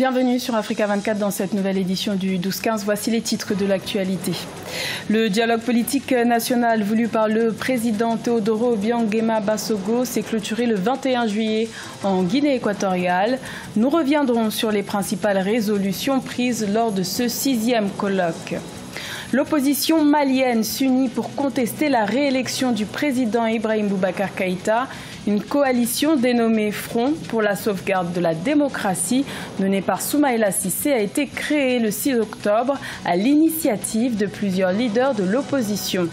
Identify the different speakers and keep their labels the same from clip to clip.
Speaker 1: Bienvenue sur Africa 24 dans cette nouvelle édition du 12-15. Voici les titres de l'actualité. Le dialogue politique national voulu par le président Teodoro Obiang Nguema Basogo s'est clôturé le 21 juillet en Guinée équatoriale. Nous reviendrons sur les principales résolutions prises lors de ce 6e colloque. L'opposition malienne s'unit pour contester la réélection du président Ibrahim Boubacar Keïta. Une coalition dénommée Front pour la sauvegarde de la démocratie, menée par Soumaïla Cissé, a été créée le 6 octobre à l'initiative de plusieurs leaders de l'opposition.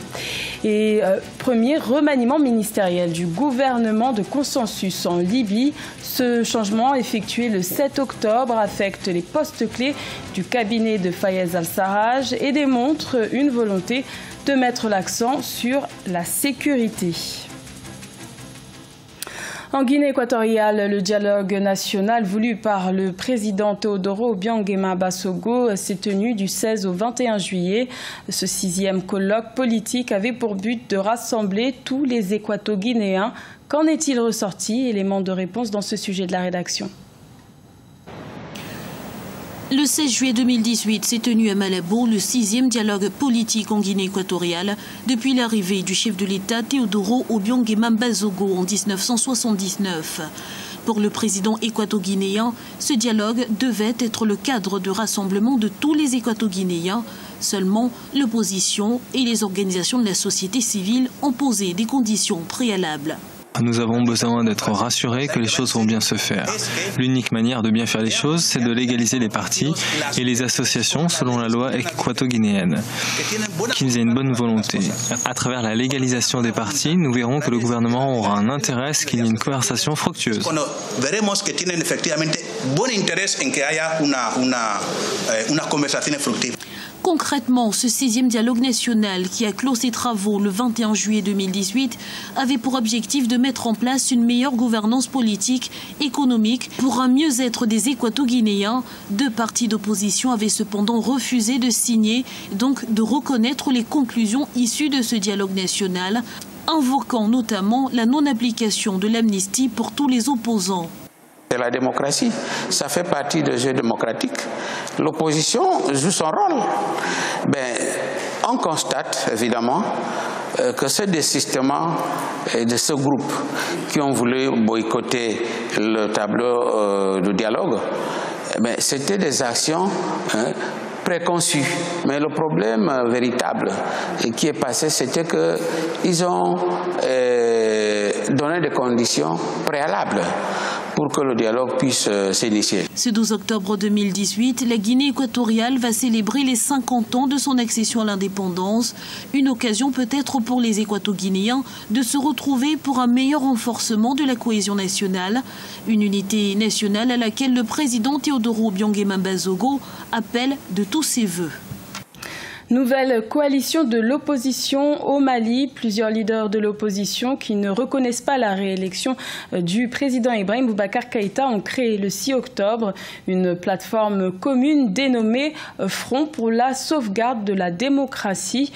Speaker 1: Et premier remaniement ministériel du gouvernement de consensus en Libye. Ce changement effectué le 7 octobre affecte les postes clés du cabinet de Fayez al-Sarraj et démontre une volonté de mettre l'accent sur la sécurité. En Guinée équatoriale, le dialogue national voulu par le président Teodoro Obiang Nguema Basogo s'est tenu du 16 au 21 juillet. Ce 6e colloque politique avait pour but de rassembler tous les équato-guinéens. Qu'en est-il ressorti? Élément de réponse dans ce sujet de la rédaction.
Speaker 2: Le 16 juillet 2018 s'est tenu à Malabo le 6e dialogue politique en Guinée équatoriale depuis l'arrivée du chef de l'État Teodoro Obiang Nguema Basogo en 1979. Pour le président équato-guinéen, ce dialogue devait être le cadre de rassemblement de tous les équato-guinéens. Seulement, l'opposition et les organisations de la société civile ont posé des conditions préalables.
Speaker 3: Nous avons besoin d'être rassurés que les choses vont bien se faire. L'unique manière de bien faire les choses, c'est de légaliser les partis et les associations selon la loi équato-guinéenne. Qu'ils aient une bonne volonté. À travers la légalisation des partis, nous verrons que le gouvernement aura un intérêt à ce qu'il y ait une conversation fructueuse.
Speaker 2: Concrètement, ce 6e dialogue national qui a clos ses travaux le 21 juillet 2018 avait pour objectif de mettre en place une meilleure gouvernance politique, économique pour un mieux-être des équato-guinéens. 2 partis d'opposition avaient cependant refusé de signer, donc de reconnaître les conclusions issues de ce dialogue national, invoquant notamment la non-application de l'amnistie pour tous les opposants.
Speaker 4: C'est la démocratie, ça fait partie du jeu démocratique. L'opposition joue son rôle. On constate évidemment que ce désistement de ce groupe qui ont voulu boycotter le tableau de dialogue, c'était des actions préconçues. Mais le problème véritable qui est passé, c'était qu'ils ont donné des conditions préalables pour que le dialogue puisse s'initier.
Speaker 2: Ce 12 octobre 2018, la Guinée équatoriale va célébrer les 50 ans de son accession à l'indépendance. Une occasion peut-être pour les équato-guinéens de se retrouver pour un meilleur renforcement de la cohésion nationale. Une unité nationale à laquelle le président Teodoro Obiang Nguema Basogo appelle de tous ses vœux.
Speaker 1: Nouvelle coalition de l'opposition au Mali. Plusieurs leaders de l'opposition qui ne reconnaissent pas la réélection du président Ibrahim Boubacar Keïta ont créé le 6 octobre une plateforme commune dénommée Front pour la sauvegarde de la démocratie.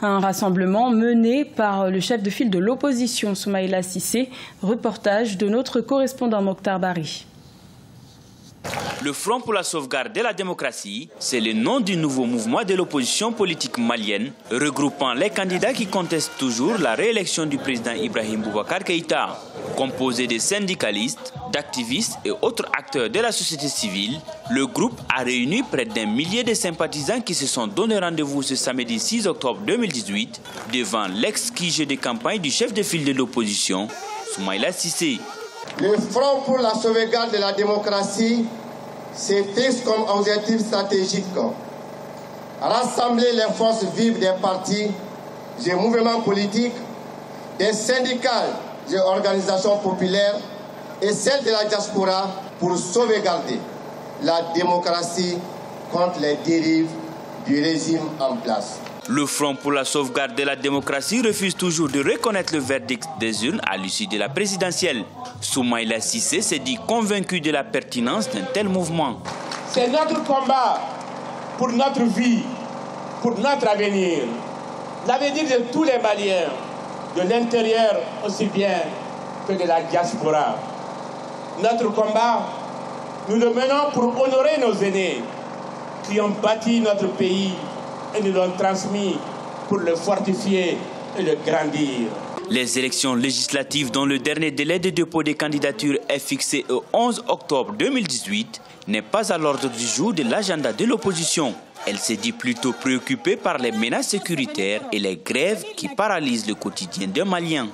Speaker 1: Un rassemblement mené par le chef de file de l'opposition, Soumaïla Cissé. Reportage de notre correspondant Mokhtar Bari.
Speaker 5: Le Front pour la sauvegarde de la démocratie, c'est le nom du nouveau mouvement de l'opposition politique malienne, regroupant les candidats qui contestent toujours la réélection du président Ibrahim Boubacar Keïta. Composé de syndicalistes, d'activistes et autres acteurs de la société civile, le groupe a réuni près d'1 millier de sympathisants qui se sont donné rendez-vous ce samedi 6 octobre 2018 devant l'ex-QG de campagne du chef de file de l'opposition, Soumaïla Cissé.
Speaker 6: Le Front pour la sauvegarde de la démocratie se fixe comme objectif stratégique rassembler les forces vives des partis, des mouvements politiques, des syndicats, des organisations populaires et celles de la diaspora pour sauvegarder la démocratie contre les dérives du régime en place.
Speaker 5: Le Front pour la sauvegarde de la démocratie refuse toujours de reconnaître le verdict des urnes à l'issue de la présidentielle. Soumaïla Cissé s'est dit convaincu de la pertinence d'un tel mouvement.
Speaker 7: C'est notre combat pour notre vie, pour notre avenir, l'avenir de tous les Maliens, de l'intérieur aussi bien que de la diaspora. Notre combat, nous le menons pour honorer nos aînés qui ont bâti notre pays et nous l'ont transmis pour le fortifier et le grandir.
Speaker 5: Les élections législatives dont le dernier délai de dépôt des candidatures est fixé au 11 octobre 2018 n'est pas à l'ordre du jour de l'agenda de l'opposition. Elle s'est dit plutôt préoccupée par les menaces sécuritaires et les grèves qui paralysent le quotidien des Maliens.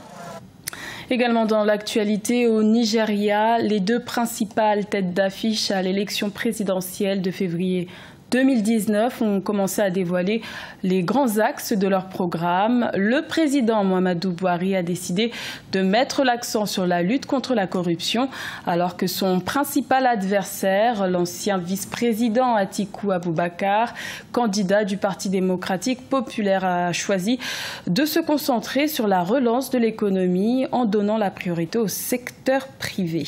Speaker 1: Également dans l'actualité, au Nigeria, les deux principales têtes d'affiche à l'élection présidentielle de février 2019 ont commencé à dévoiler les grands axes de leur programme. Le président Muhammadu Buhari a décidé de mettre l'accent sur la lutte contre la corruption, alors que son principal adversaire, l'ancien vice-président Atiku Abubakar, candidat du Parti démocratique populaire, a choisi de se concentrer sur la relance de l'économie en donnant la priorité au secteur privé.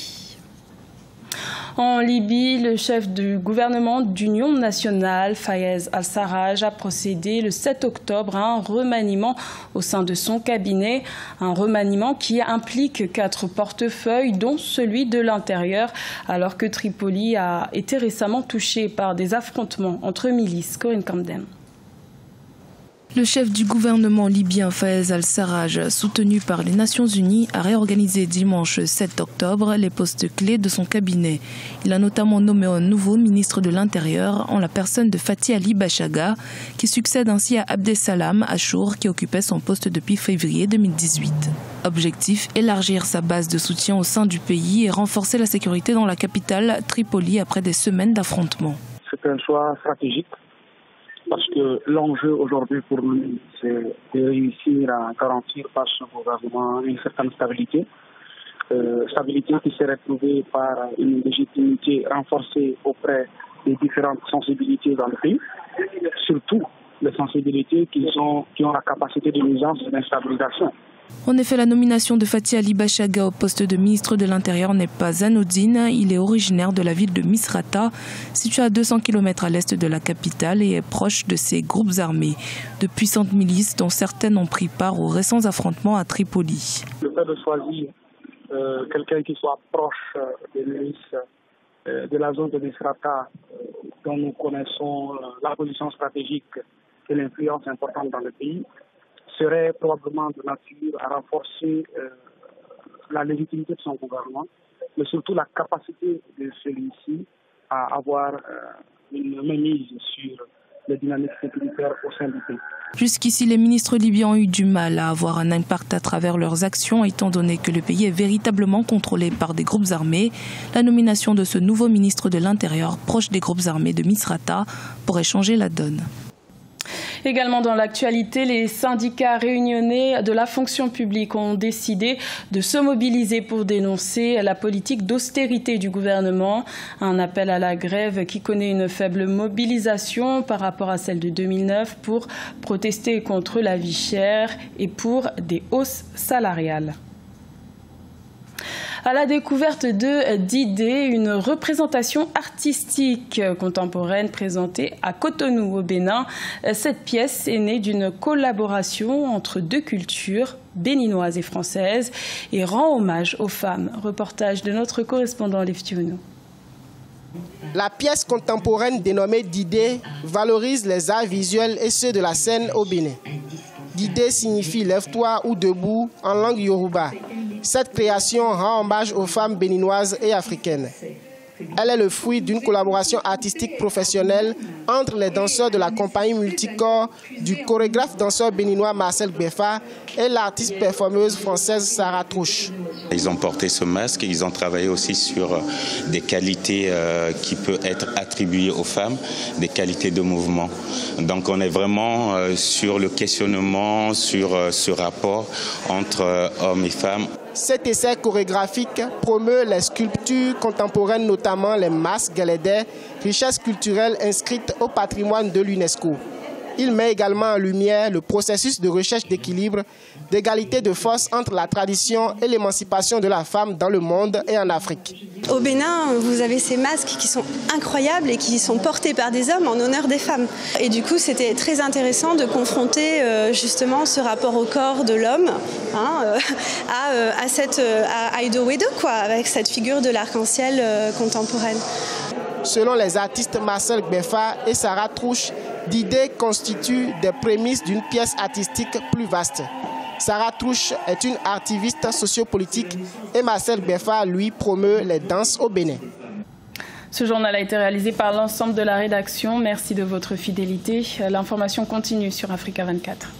Speaker 1: En Libye, le chef du gouvernement d'Union nationale, Fayez al-Sarraj, a procédé le 7 octobre à un remaniement au sein de son cabinet. Un remaniement qui implique 4 portefeuilles, dont celui de l'intérieur, alors que Tripoli a été récemment touché par des affrontements entre milices. Corinne Camden.
Speaker 8: Le chef du gouvernement libyen Fayez al-Sarraj, soutenu par les Nations Unies, a réorganisé dimanche 7 octobre les postes clés de son cabinet. Il a notamment nommé un nouveau ministre de l'Intérieur en la personne de Fathi Ali Bachaga, qui succède ainsi à Abdesalam Achour, qui occupait son poste depuis février 2018. Objectif, élargir sa base de soutien au sein du pays et renforcer la sécurité dans la capitale, Tripoli, après des semaines d'affrontements.
Speaker 9: C'est un choix stratégique. Parce que l'enjeu aujourd'hui pour lui, c'est de réussir à garantir par son gouvernement une certaine stabilité. Stabilité qui serait trouvée par une légitimité renforcée auprès des différentes sensibilités dans le pays. Surtout les sensibilités qui ont la capacité de nuisance et d'instabilisation.
Speaker 8: En effet, la nomination de Fathi Ali Bachaga au poste de ministre de l'Intérieur n'est pas anodine. Il est originaire de la ville de Misrata, située à 200 km à l'est de la capitale et est proche de ces groupes armés. De puissantes milices dont certaines ont pris part aux récents affrontements à Tripoli.
Speaker 9: Le fait de choisir quelqu'un qui soit proche des milices de la zone de Misrata, dont nous connaissons la position stratégique et l'influence importante dans le pays, serait probablement de nature à renforcer la légitimité de son gouvernement, mais surtout la capacité de celui-ci à avoir une mainmise sur les dynamiques sécuritaires au sein du pays.
Speaker 8: Jusqu'ici, les ministres libyens ont eu du mal à avoir un impact à travers leurs actions, étant donné que le pays est véritablement contrôlé par des groupes armés. La nomination de ce nouveau ministre de l'Intérieur, proche des groupes armés de Misrata, pourrait changer la donne.
Speaker 1: Également dans l'actualité, les syndicats réunionnais de la fonction publique ont décidé de se mobiliser pour dénoncer la politique d'austérité du gouvernement. Un appel à la grève qui connaît une faible mobilisation par rapport à celle de 2009 pour protester contre la vie chère et pour des hausses salariales. À la découverte de d'idées, une représentation artistique contemporaine présentée à Cotonou au Bénin. Cette pièce est née d'une collaboration entre deux cultures, béninoise et française, et rend hommage aux femmes. Reportage de notre correspondant Leftiono.
Speaker 10: La pièce contemporaine dénommée Didé valorise les arts visuels et ceux de la scène au Bénin. Didé signifie lève-toi ou debout en langue yoruba. Cette création rend hommage aux femmes béninoises et africaines. Elle est le fruit d'une collaboration artistique professionnelle entre les danseurs de la compagnie multicorps du chorégraphe danseur béninois Marcel Befa et l'artiste performeuse française Sarah Trouche.
Speaker 11: Ils ont porté ce masque et ils ont travaillé aussi sur des qualités qui peuvent être attribuées aux femmes, des qualités de mouvement. Donc on est vraiment sur le questionnement, sur ce rapport entre hommes et femmes.
Speaker 10: Cet essai chorégraphique promeut les sculptures contemporaines, notamment les masques galédais, richesse culturelle inscrite au patrimoine de l'UNESCO. Il met également en lumière le processus de recherche d'équilibre, d'égalité de force entre la tradition et l'émancipation de la femme dans le monde et en Afrique.
Speaker 12: Au Bénin, vous avez ces masques qui sont incroyables et qui sont portés par des hommes en honneur des femmes. Et du coup, c'était très intéressant de confronter justement ce rapport au corps de l'homme à Ido Wedo, avec cette figure de l'arc-en-ciel contemporaine.
Speaker 10: Selon les artistes Marcel Gbefa et Sarah Trouche, Didé constitue des prémices d'une pièce artistique plus vaste. Sarah Trouche est une activiste sociopolitique et Marcel Gbefa, lui, promeut les danses au Bénin.
Speaker 1: Ce journal a été réalisé par l'ensemble de la rédaction. Merci de votre fidélité. L'information continue sur Africa 24.